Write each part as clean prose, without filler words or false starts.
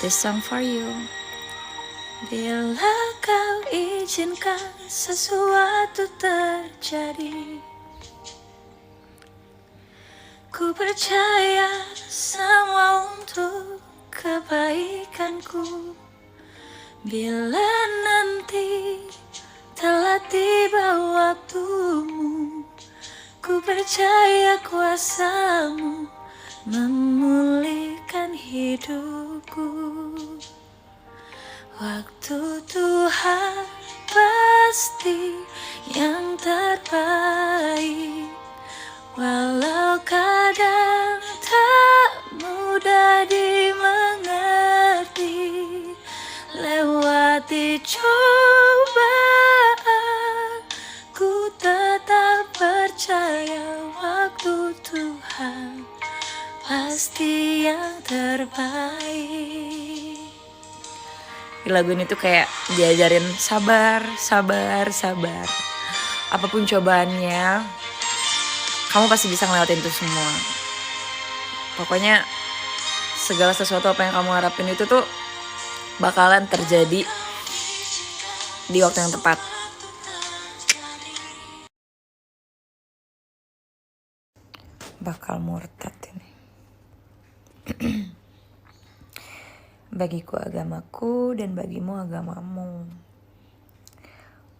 This song for you. Bila kau izinkan sesuatu terjadi, ku percaya semua untuk kebaikanku. Bila nanti telah tiba waktumu, ku percaya kuasamu memulihkan hidupku. Waktu Tuhan pasti yang terbaik, walau kadang tak mudah dimengerti. Lewati cobaan, ku tetap percaya waktu Tuhan pasti yang terbaik. Lagu ini tuh kayak diajarin sabar. Apapun cobaannya, kamu pasti bisa ngelewatin itu semua. Pokoknya segala sesuatu apa yang kamu harapin itu tuh bakalan terjadi di waktu yang tepat. Bakal murtad ini. Bagiku agamaku dan bagimu agamamu.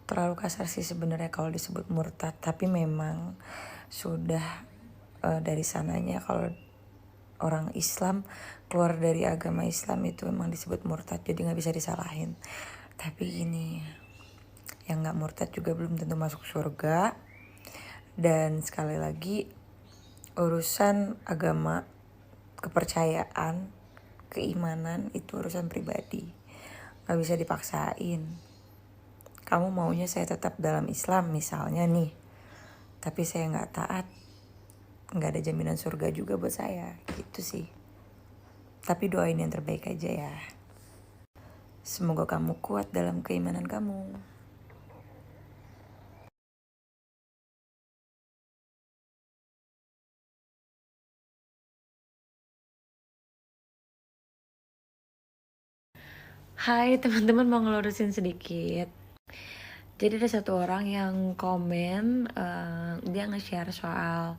Terlalu kasar sih sebenarnya kalau disebut murtad, tapi memang sudah dari sananya kalau orang Islam keluar dari agama Islam itu memang disebut murtad, jadi nggak bisa disalahin. Tapi gini, yang nggak murtad juga belum tentu masuk surga. Dan sekali lagi, urusan agama, kepercayaan, keimanan itu urusan pribadi, nggak bisa dipaksain. Kamu maunya saya tetap dalam Islam misalnya nih, tapi saya nggak taat, nggak ada jaminan surga juga buat saya, gitu sih. Tapi doain yang terbaik aja ya. Semoga kamu kuat dalam keimanan kamu. Hai teman-teman, mau ngelurusin sedikit. Jadi ada satu orang yang komen, dia nge-share soal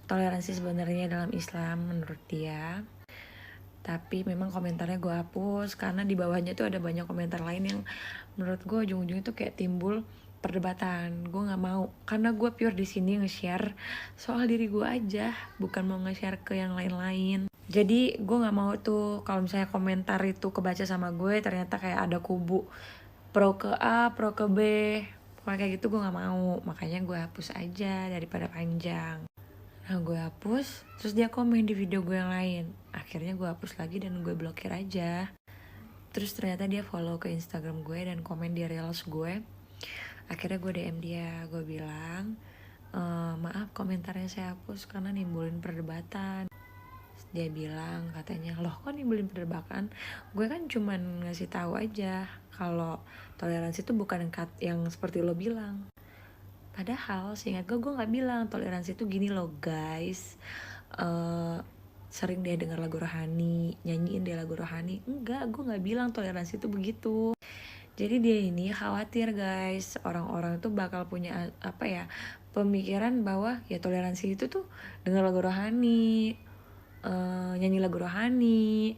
toleransi sebenarnya dalam Islam menurut dia. Tapi memang komentarnya gue hapus karena di bawahnya tuh ada banyak komentar lain yang menurut gue ujung-ujungnya tuh kayak timbul perdebatan. Gue nggak mau, karena gue pure di sini nge-share soal diri gue aja, bukan mau nge-share ke yang lain-lain. Jadi gue nggak mau tuh kalau misalnya komentar itu kebaca sama gue ternyata kayak ada kubu pro ke A, pro ke B, pokoknya kayak gitu gue nggak mau. Makanya gue hapus aja daripada panjang. Nah gue hapus, terus dia komen di video gue yang lain. Akhirnya gue hapus lagi dan gue blokir aja. Terus ternyata dia follow ke Instagram gue dan komen di reels gue. Akhirnya gue DM dia, gue bilang, maaf komentarnya saya hapus karena nimbulin perdebatan. Dia bilang katanya, loh kok nimbulin perdebatan? Gue kan cuman ngasih tahu aja kalau toleransi itu bukan yang seperti lo bilang. Padahal seingat gue nggak bilang toleransi itu gini loh guys. Sering dia denger lagu rohani, nyanyiin dia lagu rohani. Enggak, gue nggak bilang toleransi itu begitu. Jadi dia ini khawatir guys, orang-orang tuh bakal punya pemikiran bahwa ya toleransi itu tuh denger lagu rohani, nyanyi lagu rohani,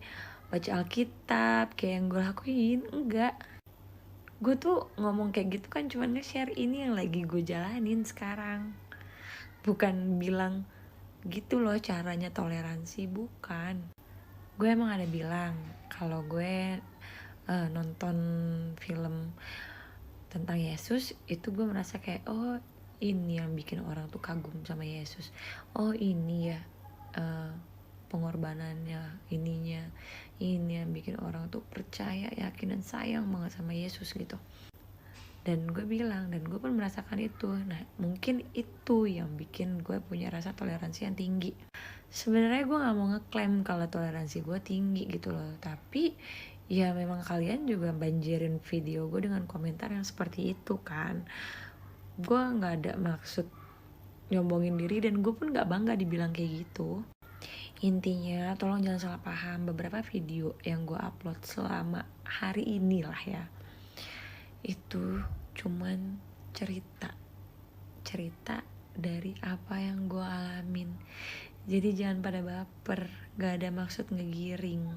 baca Alkitab kayak yang gue lakuin. Enggak, gue tuh ngomong kayak gitu kan cuma nge-share ini yang lagi gue jalanin sekarang, bukan bilang gitu loh caranya toleransi, bukan. Gue emang ada bilang kalau gue nonton film tentang Yesus itu gue merasa kayak, oh ini yang bikin orang tuh kagum sama Yesus, oh ini ya pengorbanannya, ini yang bikin orang tuh percaya, yakin dan sayang banget sama Yesus gitu. Dan gue bilang, dan gue pun merasakan itu. Nah mungkin itu yang bikin gue punya rasa toleransi yang tinggi. Sebenarnya gue gak mau ngeklaim kalau toleransi gue tinggi gitu loh, tapi ya memang kalian juga banjirin video gue dengan komentar yang seperti itu kan. Gue gak ada maksud nyombongin diri dan gue pun gak bangga dibilang kayak gitu. Intinya tolong jangan salah paham, beberapa video yang gue upload selama hari ini lah ya, itu cuman cerita dari apa yang gue alamin. Jadi jangan pada baper, gak ada maksud ngegiring.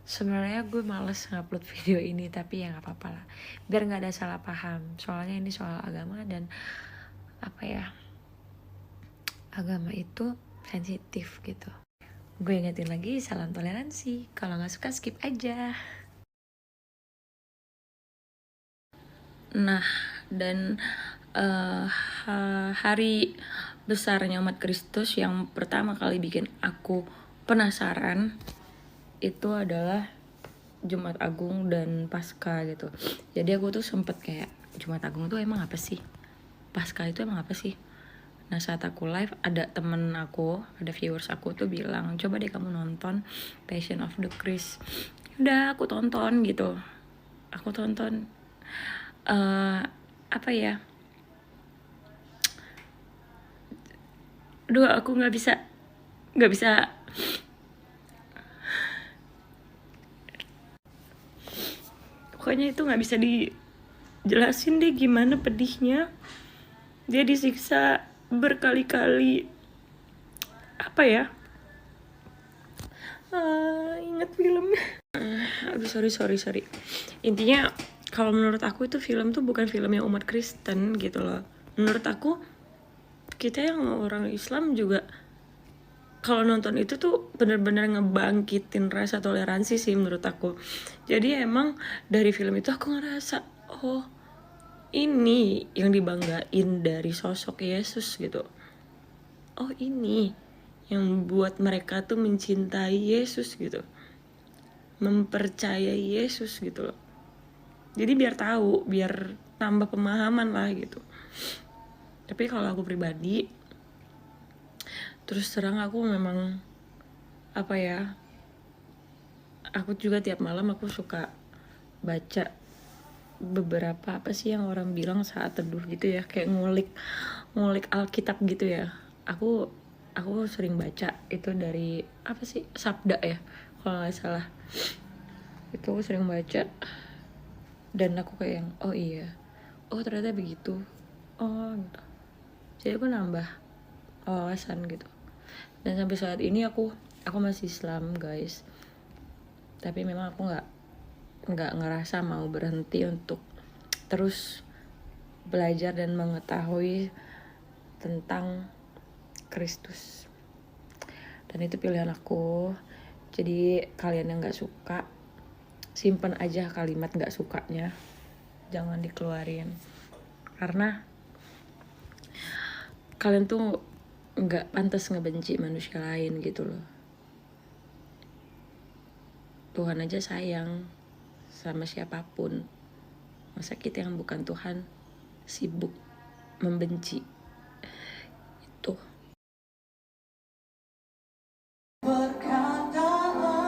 Sebenarnya gue males ngupload video ini, tapi ya gak apa-apa lah, biar gak ada salah paham. Soalnya ini soal agama, dan apa ya, agama itu sensitif gitu. Gue ingetin lagi, salam toleransi. Kalau gak suka skip aja. Nah, dan hari besarnya umat Kristus yang pertama kali bikin aku penasaran itu adalah Jumat Agung dan Paskah gitu. Jadi aku tuh sempet kayak, Jumat Agung tuh emang apa sih? Paskah itu emang apa sih? Nah saat aku live, ada temen aku, ada viewers aku tuh bilang, coba deh kamu nonton Passion of the Christ. Udah aku tonton gitu. Aku tonton apa ya, aku nggak bisa pokoknya itu nggak bisa dijelasin deh gimana pedihnya. Dia disiksa berkali-kali. Apa ya, ingat film. Aduh sorry. Intinya kalau menurut aku itu film tuh bukan film yang umat Kristen gitu loh. Menurut aku kita yang orang Islam juga kalau nonton itu tuh benar-benar ngebangkitin rasa toleransi sih menurut aku. Jadi emang dari film itu aku ngerasa, oh ini yang dibanggain dari sosok Yesus gitu. Oh ini yang buat mereka tuh mencintai Yesus gitu, mempercayai Yesus gitu loh. Jadi biar tahu, biar tambah pemahaman lah gitu. Tapi kalau aku pribadi, terus terang aku memang apa ya, aku juga tiap malam aku suka baca beberapa apa sih yang orang bilang saat teduh gitu ya, kayak ngulik Alkitab gitu ya. Aku sering baca itu dari apa sih, Sabda ya kalau nggak salah. Itu aku sering baca dan aku kayak yang, oh iya, oh ternyata begitu, oh gitu. Jadi aku nambah wawasan gitu. Dan sampai saat ini aku masih Islam guys, tapi memang aku nggak ngerasa mau berhenti untuk terus belajar dan mengetahui tentang Kristus. Dan itu pilihan aku. Jadi kalian yang nggak suka, simpan aja kalimat nggak sukanya, jangan dikeluarin, karena kalian tuh nggak pantas ngebenci manusia lain gitu loh. Tuhan aja sayang sama siapapun, masa kita yang bukan Tuhan sibuk membenci. Itu perkataanmu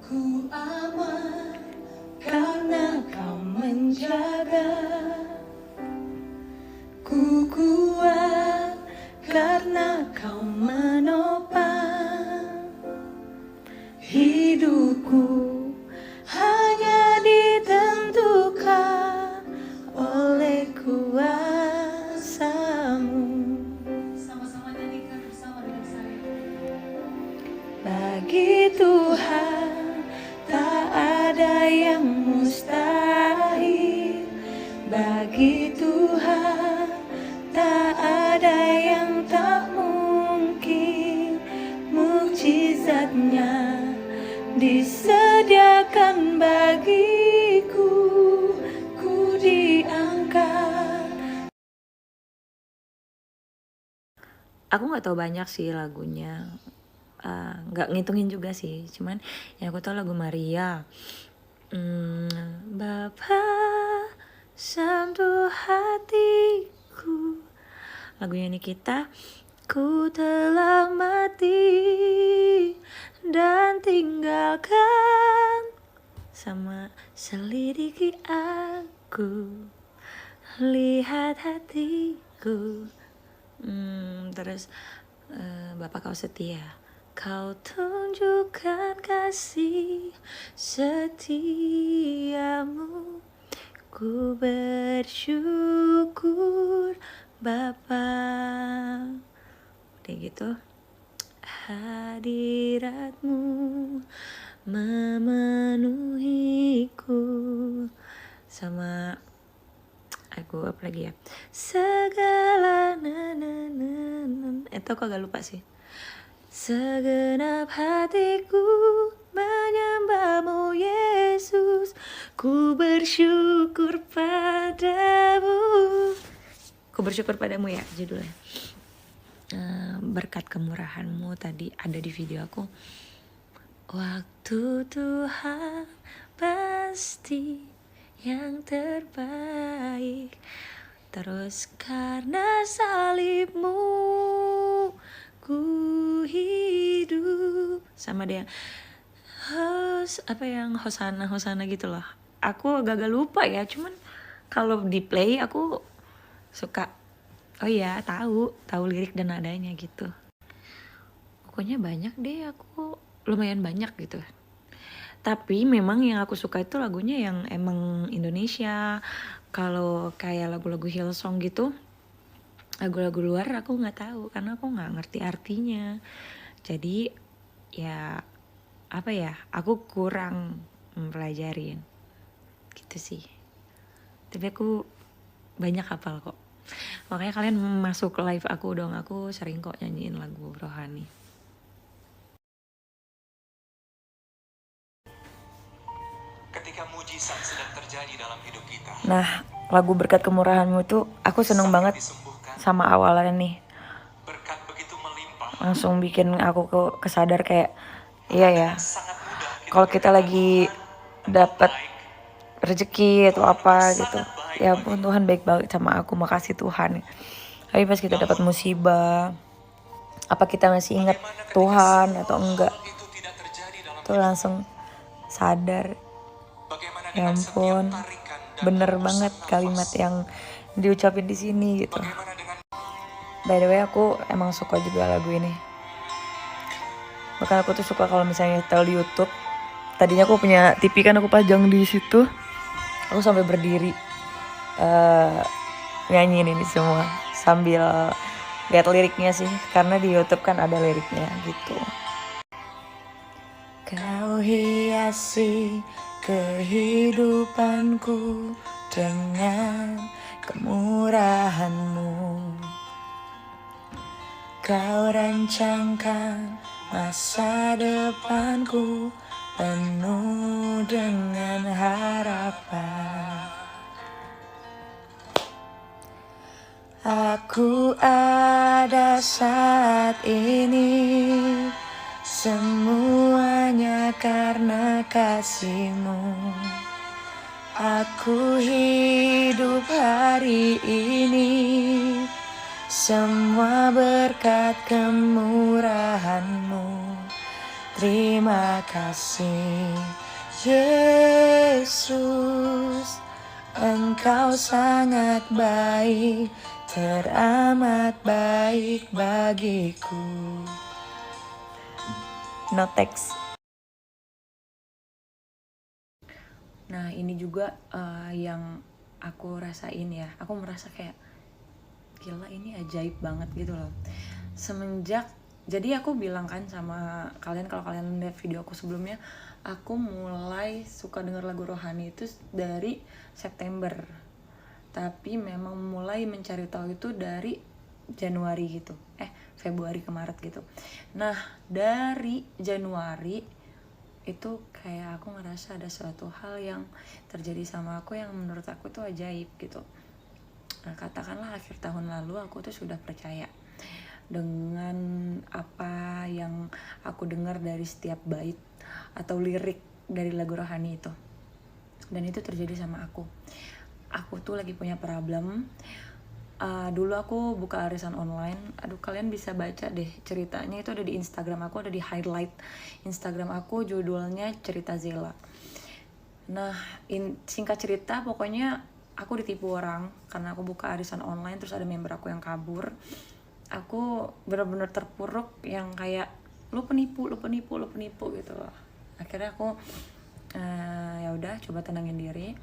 ku aman karena kau menjaga, ku kuat karena kau menopang hidupku. Hanya ditentukan oleh kuasa-Mu. Sama-sama nyanyikan bersama dengan saya. Bagi Tuhan tak ada yang mustahil. Bagi Tuhan tak ada yang tak mungkin. Mukjizatnya disediakan bagiku, ku diangkat. Aku nggak tahu banyak sih lagunya, nggak ngitungin juga sih, cuman yang aku tahu lagu Maria, Bapa sentuh hatiku, lagunya Nikita, ku telah mati dan tinggalkan, sama selidiki aku. lihat hatiku. Terus Bapak kau setia, kau tunjukkan kasih setiamu. Ku bersyukur Bapa. Udah gitu, hadiratmu memenuhiku. Sama aku apa lagi ya, segala itu aku agak lupa sih. Segenap hatiku menyembahmu Yesus, ku bersyukur padamu. Ku bersyukur padamu ya judulnya. Berkat kemurahanmu tadi ada di video aku. Waktu Tuhan pasti yang terbaik. Terus karena salibmu ku hidup. Sama dia Hosana gitu loh. Aku agak lupa ya, cuman kalau di play aku suka tahu lirik dan nadanya gitu. Pokoknya banyak deh, aku lumayan banyak gitu. Tapi memang yang aku suka itu lagunya yang emang Indonesia. Kalau kayak lagu-lagu Hillsong gitu, lagu-lagu luar aku nggak tahu karena aku nggak ngerti artinya. Jadi ya aku kurang mempelajarin gitu sih. Tapi aku banyak hafal kok. Makanya kalian masuk ke live aku dong, aku sering kok nyanyiin lagu rohani. Ketika mujizat sedang terjadi dalam hidup kita. Nah, lagu Berkat Kemurahanmu itu aku seneng banget sama awalnya nih. Berkat begitu melimpah. Langsung bikin aku kesadar kayak iya ya. Kalau kita lagi dapat rezeki atau apa gitu, ya ampun Tuhan baik banget sama aku, makasih Tuhan. Tapi pas kita dapat musibah, apa kita masih ingat Tuhan atau enggak? Tuh langsung sadar. Ya ampun, bener banget kalimat yang diucapin di sini gitu. By the way, aku emang suka juga lagu ini. Bahkan aku tuh suka kalau misalnya nyetel di YouTube. Tadinya aku punya TV kan, aku pajang di situ. Aku sampai berdiri nyanyiin ini semua sambil lihat liriknya sih, karena di YouTube kan ada liriknya gitu. Kau hiasi kehidupanku dengan kemurahanmu. Kau rancangkan masa depanku penuh dengan harapan. Aku ada saat ini, semuanya karena kasih-Mu. Aku hidup hari ini, semua berkat kemurahan-Mu. Terima kasih Yesus, Engkau sangat baik, teramat baik bagiku. No text. Nah ini juga yang aku rasain ya. Aku merasa kayak gila, ini ajaib banget gitu loh. Semenjak, jadi aku bilang kan sama kalian, kalau kalian lihat video aku sebelumnya, aku mulai suka denger lagu rohani itu dari September. Tapi memang mulai mencari tahu itu dari Januari gitu. Februari ke Maret gitu. Nah, dari Januari itu kayak aku ngerasa ada suatu hal yang terjadi sama aku yang menurut aku tuh ajaib gitu. Nah, katakanlah akhir tahun lalu aku tuh sudah percaya dengan apa yang aku dengar dari setiap bait atau lirik dari lagu rohani itu. Dan itu terjadi sama aku. Aku tuh lagi punya problem. Dulu aku buka arisan online. Aduh, kalian bisa baca deh ceritanya, itu ada di Instagram aku, ada di highlight Instagram aku, judulnya Cerita Zela. Nah, singkat cerita pokoknya aku ditipu orang karena aku buka arisan online, terus ada member aku yang kabur. Aku benar-benar terpuruk yang kayak lu penipu gitu loh. Akhirnya aku ya udah, coba tenangin diri,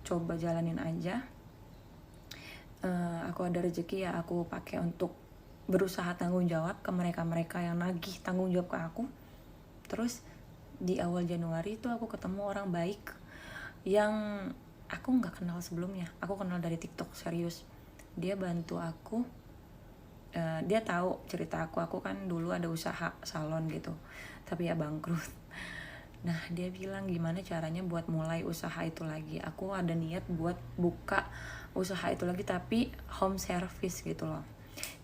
coba jalanin aja. Aku ada rezeki ya aku pakai untuk berusaha tanggung jawab ke mereka yang nagih tanggung jawab ke aku. Terus di awal Januari itu aku ketemu orang baik yang aku nggak kenal sebelumnya. Aku kenal dari TikTok, serius. Dia bantu aku. Dia tahu cerita aku kan dulu ada usaha salon gitu, tapi ya bangkrut. Nah dia bilang gimana caranya buat mulai usaha itu lagi. Aku ada niat buat buka usaha itu lagi, tapi home service gitu loh,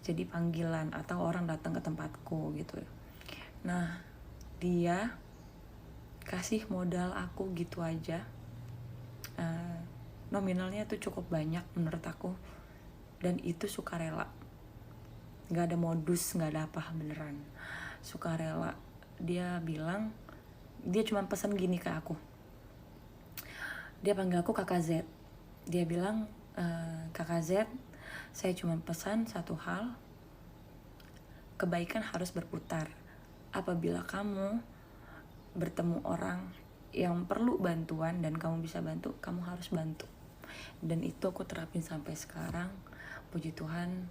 jadi panggilan atau orang datang ke tempatku gitu. Nah dia kasih modal aku gitu aja, nominalnya tuh cukup banyak menurut aku, dan itu sukarela, nggak ada modus, nggak ada apa, beneran sukarela. Dia bilang, dia cuma pesan gini ke aku, dia panggil aku Kakak Z. Dia bilang, Kakak Z, saya cuma pesan satu hal, kebaikan harus berputar. Apabila kamu bertemu orang yang perlu bantuan dan kamu bisa bantu, kamu harus bantu. Dan itu aku terapin sampai sekarang. Puji Tuhan,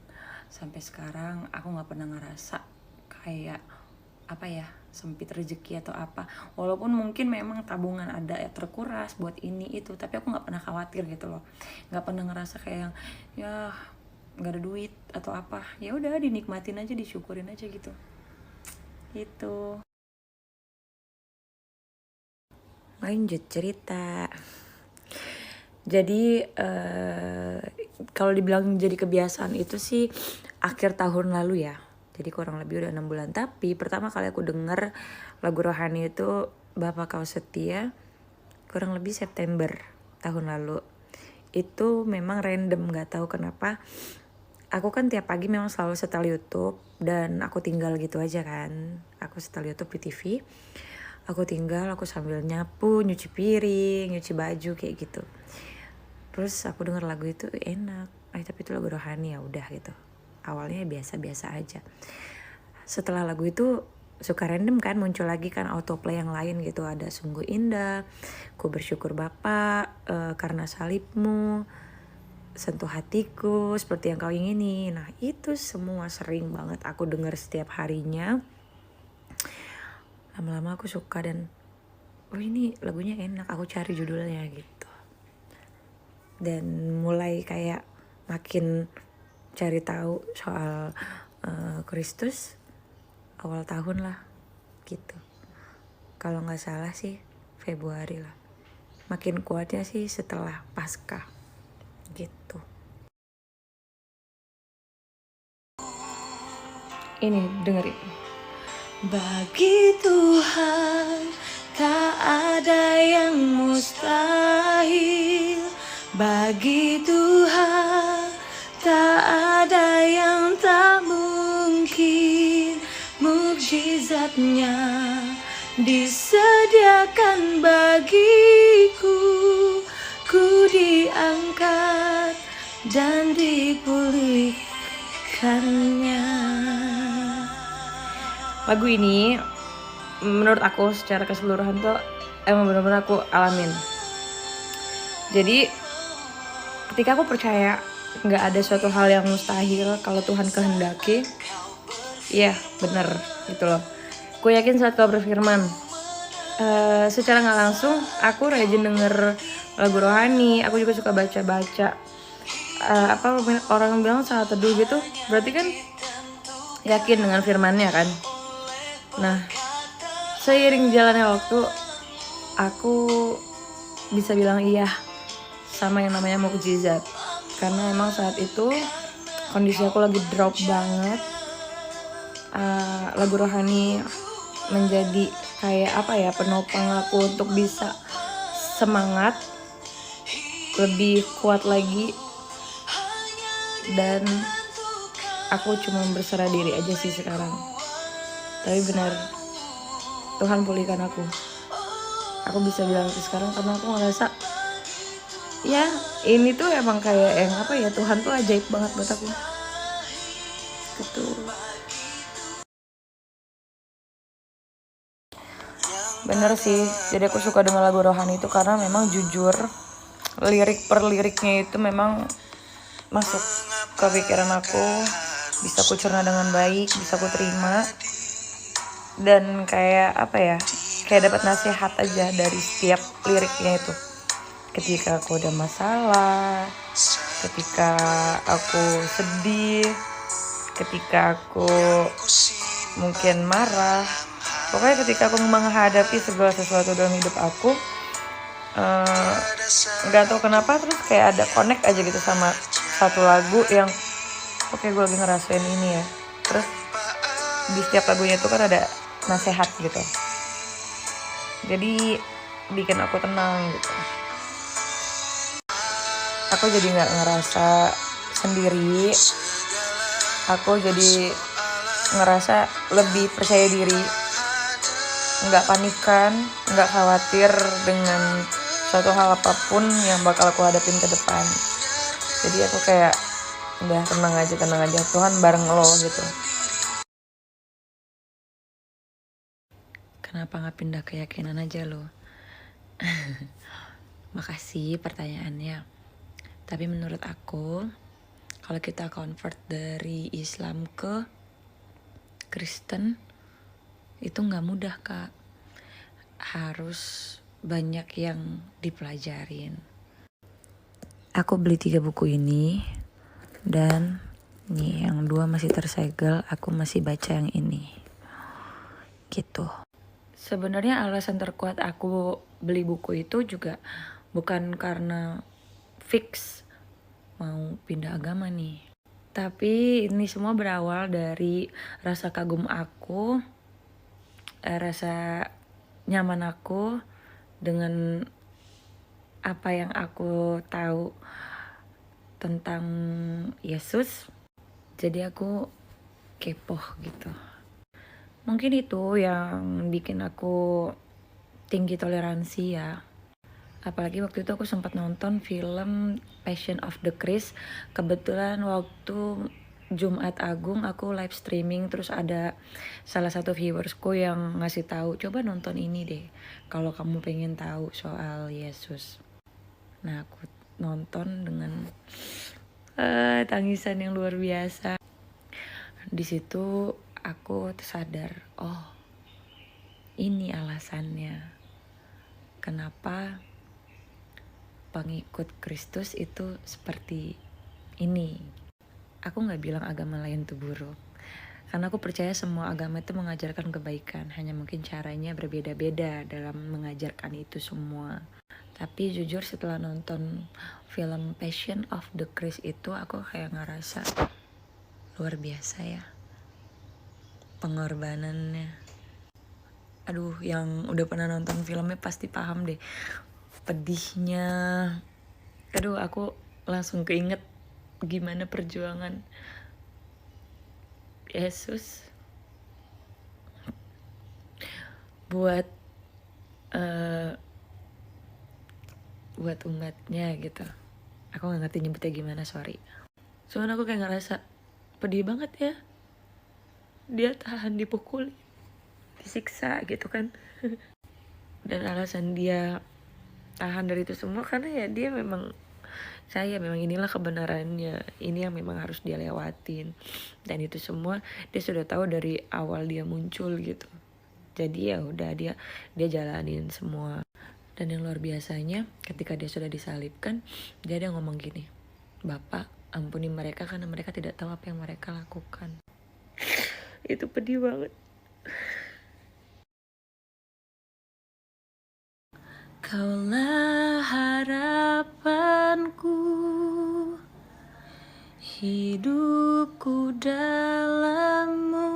sampai sekarang aku gak pernah ngerasa kayak apa ya, sempit rezeki atau apa. Walaupun mungkin memang tabungan ada ya terkuras buat ini itu, tapi aku nggak pernah khawatir gitu loh, nggak pernah ngerasa kayak yang ya nggak ada duit atau apa. Ya udah, dinikmatin aja, disyukurin aja gitu. Itu. Lanjut cerita. Jadi kalau dibilang jadi kebiasaan itu sih akhir tahun lalu ya. Jadi kurang lebih udah 6 bulan. Tapi pertama kali aku denger lagu rohani itu Bapa Kau Setia kurang lebih September tahun lalu. Itu memang random, gak tahu kenapa. Aku kan tiap pagi memang selalu setel YouTube, dan aku tinggal gitu aja kan. Aku setel YouTube di TV. Aku tinggal, aku sambil nyapu, nyuci piring, nyuci baju kayak gitu. Terus aku denger lagu itu enak. Tapi itu lagu rohani, ya udah gitu. Awalnya biasa-biasa aja. Setelah lagu itu suka random kan, muncul lagi kan autoplay yang lain gitu. Ada Sungguh Indah, Ku Bersyukur Bapa, Karena Salibmu, Sentuh Hatiku, Seperti Yang Kau Ingini. Nah itu semua sering banget aku denger setiap harinya. Lama-lama aku suka dan ini lagunya enak, aku cari judulnya gitu. Dan mulai kayak makin cari tahu soal Kristus awal tahun lah gitu. Kalau nggak salah sih Februari lah. Makin kuatnya sih setelah Paskah gitu. Ini dengerin. Bagi Tuhan tak ada yang mustahil. Bagi Tuhan tak ada yang tak mungkin. Mukjizatnya disediakan bagiku. Ku diangkat dan dipulihkannya. Lagu ini menurut aku secara keseluruhan tuh emang benar-benar aku alamin. Jadi ketika aku percaya nggak ada suatu hal yang mustahil kalau Tuhan kehendaki, iya bener gitu loh. Aku yakin saat kau berfirman, secara nggak langsung aku rajin denger lagu rohani. Aku juga suka baca-baca apa orang bilang saat teduh gitu, berarti kan yakin dengan firmannya kan. Nah seiring jalannya waktu, aku bisa bilang iya sama yang namanya mukjizat. Karena emang saat itu kondisi aku lagi drop banget. Lagu rohani menjadi kayak apa ya, penopang aku untuk bisa semangat, lebih kuat lagi. Dan aku cuma berserah diri aja sih sekarang. Tapi benar, Tuhan pulihkan aku. Aku bisa bilang itu sekarang karena aku ngerasa ya ini tuh emang kayak yang apa ya, Tuhan tuh ajaib banget buat aku gitu. Bener sih, jadi aku suka dengan lagu rohani itu karena memang jujur lirik per liriknya itu memang masuk ke pikiran aku, bisa aku cerna dengan baik, bisa aku terima, dan kayak apa ya, kayak dapat nasihat aja dari setiap liriknya itu. Ketika aku ada masalah, ketika aku sedih, ketika aku mungkin marah, pokoknya ketika aku menghadapi segala sesuatu dalam hidup aku, nggak tahu kenapa terus kayak ada connect aja gitu sama satu lagu yang oke, gue lagi ngerasain ini ya. Terus di setiap lagunya itu kan ada nasihat gitu, jadi bikin aku tenang gitu. Aku jadi nggak ngerasa sendiri, aku jadi ngerasa lebih percaya diri, nggak panikan, nggak khawatir dengan suatu hal apapun yang bakal aku hadapin ke depan. Jadi aku kayak udah tenang aja, Tuhan bareng lo gitu. Kenapa nggak pindah keyakinan aja lo? Makasih pertanyaannya. Tapi menurut aku, kalau kita convert dari Islam ke Kristen, itu nggak mudah, Kak. Harus banyak yang dipelajarin. Aku beli 3 buku ini, dan nih yang 2 masih tersegel, aku masih baca yang ini. Gitu. Sebenarnya alasan terkuat aku beli buku itu juga bukan karena fix mau pindah agama nih. Tapi ini semua berawal dari rasa kagum aku, rasa nyaman aku dengan apa yang aku tahu tentang Yesus. Jadi aku kepo gitu. Mungkin itu yang bikin aku tinggi toleransi ya. Apalagi waktu itu aku sempat nonton film Passion of the Christ. Kebetulan waktu Jumat Agung aku live streaming, terus ada salah satu viewersku yang ngasih tahu, coba nonton ini deh kalau kamu pengen tahu soal Yesus. Nah aku nonton dengan tangisan yang luar biasa. Di situ aku tersadar, oh ini alasannya kenapa pengikut Kristus itu seperti ini. Aku gak bilang agama lain itu buruk, karena aku percaya semua agama itu mengajarkan kebaikan, hanya mungkin caranya berbeda-beda dalam mengajarkan itu semua. Tapi jujur setelah nonton film Passion of the Christ itu, aku kayak ngerasa luar biasa ya pengorbanannya. Aduh, yang udah pernah nonton filmnya pasti paham deh pedihnya. Aduh, aku langsung keinget gimana perjuangan Yesus buat buat umatnya gitu. Aku gak ngerti nyebutnya gimana, sorry. Soalnya aku kayak ngerasa pedih banget ya. Dia tahan dipukul, disiksa gitu kan. Dan alasan dia tahan dari itu semua karena ya dia memang inilah kebenarannya, ini yang memang harus dia lewatin, dan itu semua dia sudah tahu dari awal dia muncul gitu. Jadi ya udah dia jalanin semua. Dan yang luar biasanya ketika dia sudah disalibkan, dia ada ngomong gini, Bapak ampuni mereka karena mereka tidak tahu apa yang mereka lakukan. Itu pedih banget. Kaulah harapanku, hidupku dalam-Mu.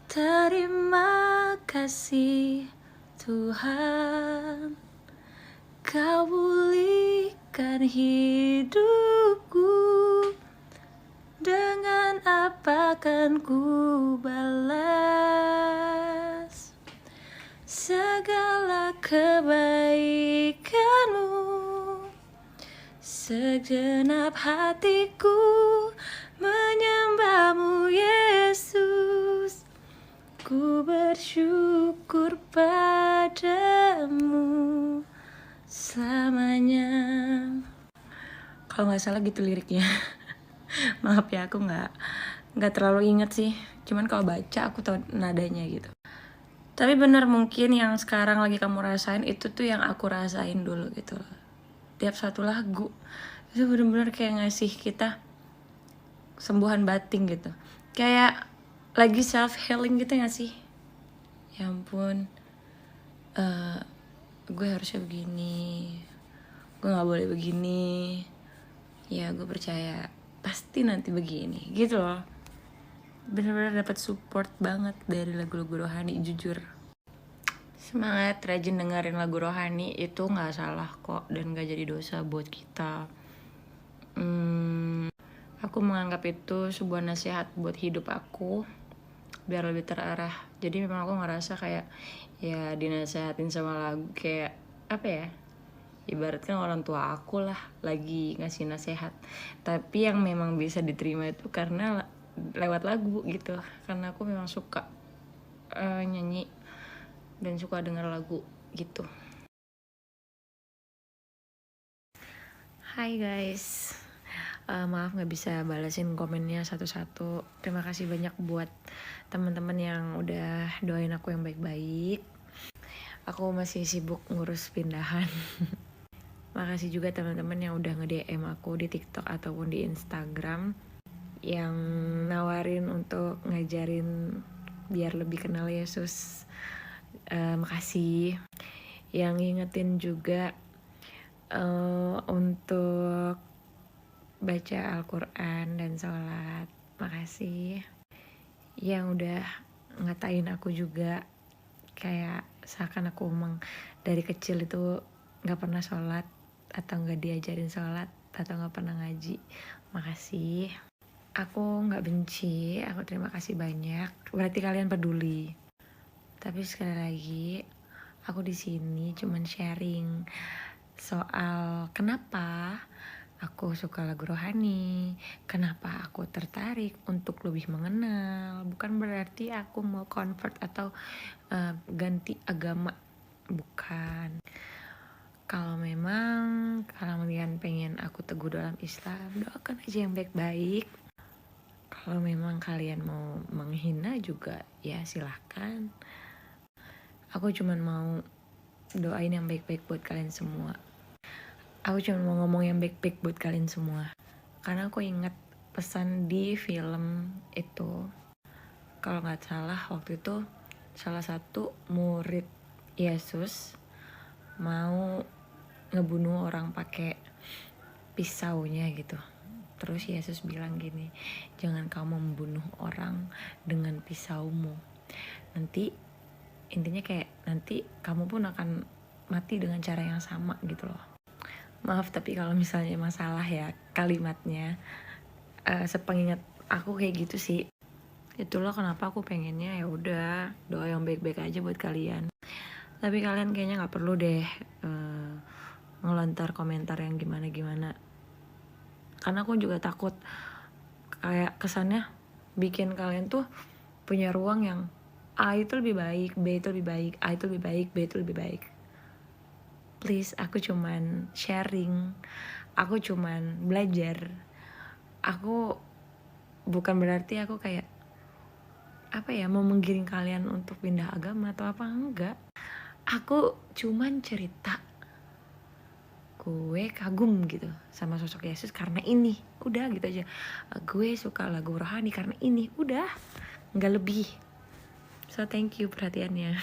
Terima kasih Tuhan, Kau pulihkan hidupku. Dengan apa kan ku balas segala kebaikan-Mu? Segenap hatiku menyembahmu Yesus, ku bersyukur padamu selamanya. Kalau nggak salah gitu liriknya. Maaf ya, aku nggak terlalu inget sih. Cuman kalau baca aku tahu nadanya gitu. Tapi bener, mungkin yang sekarang lagi kamu rasain itu tuh yang aku rasain dulu gitu loh. Tiap satu lagu itu bener-bener kayak ngasih kita sembuhan batin gitu. Kayak lagi self healing gitu gak sih? Ya ampun, gue harusnya begini, gue nggak boleh begini. Ya gue percaya pasti nanti begini gitu loh. Bener-bener dapat support banget dari lagu-lagu rohani, jujur. Semangat rajin dengerin lagu rohani, itu gak salah kok dan gak jadi dosa buat kita. Aku menganggap itu sebuah nasihat buat hidup aku biar lebih terarah. Jadi memang aku ngerasa kayak ya dinasehatin sama lagu, kayak apa ya, ibaratnya orang tua aku lah lagi ngasih nasihat. Tapi yang memang bisa diterima itu karena lewat lagu gitu, karena aku memang suka nyanyi dan suka denger lagu gitu. Hai guys, maaf gak bisa balasin komennya satu-satu. Terima kasih banyak buat teman-teman yang udah doain aku yang baik-baik. Aku masih sibuk ngurus pindahan. Makasih juga teman-teman yang udah nge-DM aku di TikTok ataupun di Instagram, yang nawarin untuk ngajarin biar lebih kenal Yesus. Makasih. Yang ngingetin juga untuk baca Al-Quran dan sholat. Makasih. Yang udah ngatain aku juga, kayak seakan aku emang dari kecil itu gak pernah sholat, atau gak diajarin sholat, atau gak pernah ngaji. Makasih. Aku gak benci, aku terima kasih banyak. Berarti kalian peduli. Tapi sekali lagi, aku di sini cuman sharing soal kenapa aku suka lagu rohani, kenapa aku tertarik untuk lebih mengenal. Bukan berarti aku mau convert atau ganti agama, bukan. Kalau memang kalian pengen aku teguh dalam Islam, doakan aja yang baik-baik. Kalau memang kalian mau menghina juga, ya silahkan. Aku cuma mau doain yang baik-baik buat kalian semua. Aku cuma mau ngomong yang baik-baik buat kalian semua. Karena aku ingat pesan di film itu. Kalau gak salah waktu itu salah satu murid Yesus mau ngebunuh orang pakai pisaunya gitu. Terus Yesus bilang gini, jangan kamu membunuh orang dengan pisaumu. Nanti intinya kayak nanti kamu pun akan mati dengan cara yang sama gitu loh. Maaf tapi kalau misalnya masalah ya kalimatnya, sepengingat aku kayak gitu sih. Itulah kenapa aku pengennya ya udah doa yang baik-baik aja buat kalian. Tapi kalian kayaknya nggak perlu deh ngelontar komentar yang gimana-gimana. Karena aku juga takut kayak kesannya bikin kalian tuh punya ruang yang A itu lebih baik, B itu lebih baik, A itu lebih baik, B itu lebih baik. Please, aku cuman sharing, aku cuman belajar. Aku bukan berarti aku kayak apa ya, mau menggiring kalian untuk pindah agama atau apa, enggak. Aku cuman cerita gue kagum gitu sama sosok Yesus karena ini, udah gitu aja. Gue suka lagu rohani karena ini, udah, nggak lebih. So thank you perhatiannya.